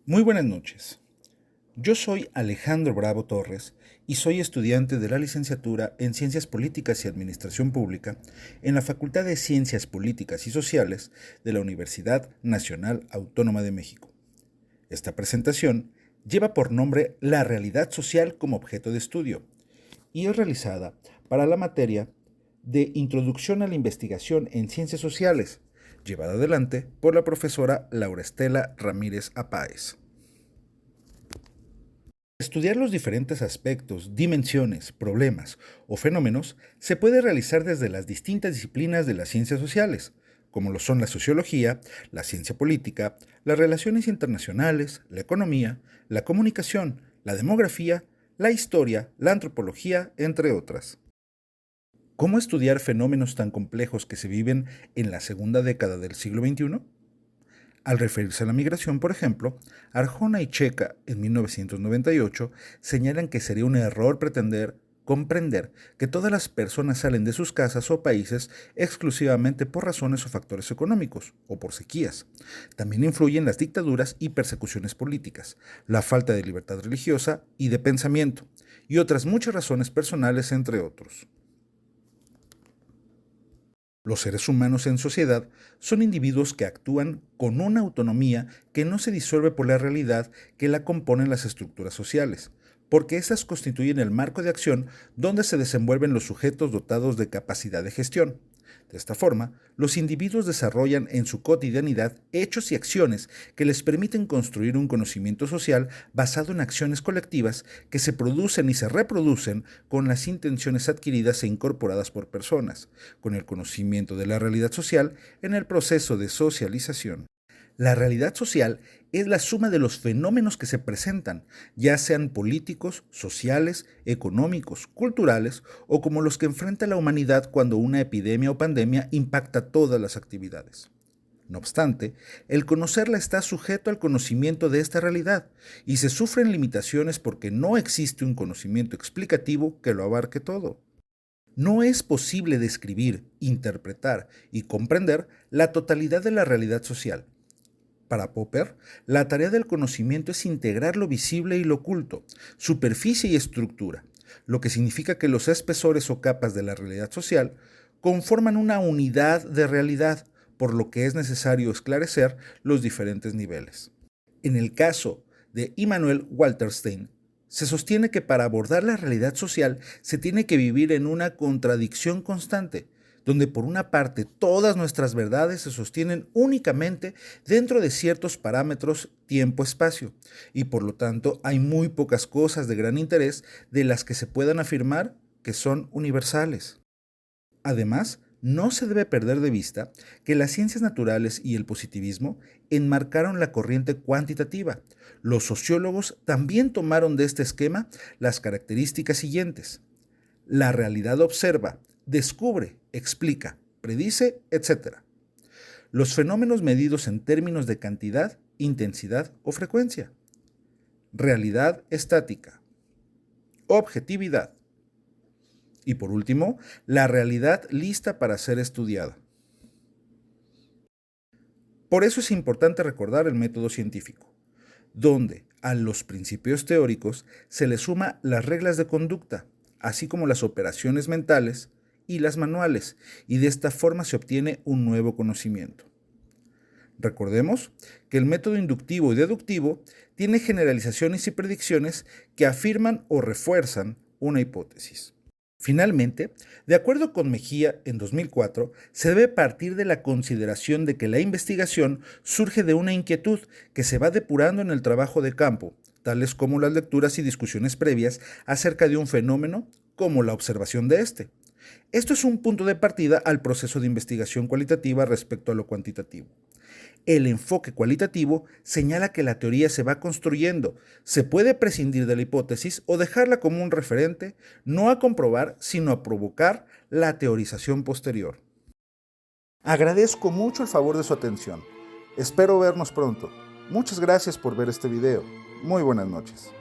Muy buenas noches. Yo soy Alejandro Bravo Torres y soy estudiante de la licenciatura en Ciencias Políticas y Administración Pública en la Facultad de Ciencias Políticas y Sociales de la Universidad Nacional Autónoma de México. Esta presentación lleva por nombre La realidad social como objeto de estudio y es realizada para la materia de Introducción a la Investigación en Ciencias Sociales, llevada adelante por la profesora Laura Estela Ramírez Apáez. Estudiar los diferentes aspectos, dimensiones, problemas o fenómenos se puede realizar desde las distintas disciplinas de las ciencias sociales, como lo son la sociología, la ciencia política, las relaciones internacionales, la economía, la comunicación, la demografía, la historia, la antropología, entre otras. ¿Cómo estudiar fenómenos tan complejos que se viven en la segunda década del siglo XXI? Al referirse a la migración, por ejemplo, Arjona y Checa, en 1998, señalan que sería un error pretender comprender que todas las personas salen de sus casas o países exclusivamente por razones o factores económicos, o por sequías. También influyen las dictaduras y persecuciones políticas, la falta de libertad religiosa y de pensamiento, y otras muchas razones personales, entre otros. Los seres humanos en sociedad son individuos que actúan con una autonomía que no se disuelve por la realidad que la componen las estructuras sociales, porque éstas constituyen el marco de acción donde se desenvuelven los sujetos dotados de capacidad de gestión. De esta forma, los individuos desarrollan en su cotidianidad hechos y acciones que les permiten construir un conocimiento social basado en acciones colectivas que se producen y se reproducen con las intenciones adquiridas e incorporadas por personas, con el conocimiento de la realidad social en el proceso de socialización. La realidad social es la suma de los fenómenos que se presentan, ya sean políticos, sociales, económicos, culturales o como los que enfrenta la humanidad cuando una epidemia o pandemia impacta todas las actividades. No obstante, el conocerla está sujeto al conocimiento de esta realidad y se sufren limitaciones porque no existe un conocimiento explicativo que lo abarque todo. No es posible describir, interpretar y comprender la totalidad de la realidad social. Para Popper, la tarea del conocimiento es integrar lo visible y lo oculto, superficie y estructura, lo que significa que los espesores o capas de la realidad social conforman una unidad de realidad, por lo que es necesario esclarecer los diferentes niveles. En el caso de Immanuel Wallerstein, se sostiene que para abordar la realidad social se tiene que vivir en una contradicción constante, donde por una parte todas nuestras verdades se sostienen únicamente dentro de ciertos parámetros tiempo-espacio, y por lo tanto hay muy pocas cosas de gran interés de las que se puedan afirmar que son universales. Además, no se debe perder de vista que las ciencias naturales y el positivismo enmarcaron la corriente cuantitativa. Los sociólogos también tomaron de este esquema las características siguientes: la realidad observa, descubre, explica, predice, etc. Los fenómenos medidos en términos de cantidad, intensidad o frecuencia. Realidad estática. Objetividad. Y por último, la realidad lista para ser estudiada. Por eso es importante recordar el método científico, donde a los principios teóricos se le suma las reglas de conducta, así como las operaciones mentales y las manuales, y de esta forma se obtiene un nuevo conocimiento. Recordemos que el método inductivo y deductivo tiene generalizaciones y predicciones que afirman o refuerzan una hipótesis. Finalmente, de acuerdo con Mejía en 2004, se debe partir de la consideración de que la investigación surge de una inquietud que se va depurando en el trabajo de campo, tales como las lecturas y discusiones previas acerca de un fenómeno, como la observación de este. Esto es un punto de partida al proceso de investigación cualitativa respecto a lo cuantitativo. El enfoque cualitativo señala que la teoría se va construyendo, se puede prescindir de la hipótesis o dejarla como un referente, no a comprobar, sino a provocar la teorización posterior. Agradezco mucho el favor de su atención. Espero vernos pronto. Muchas gracias por ver este video. Muy buenas noches.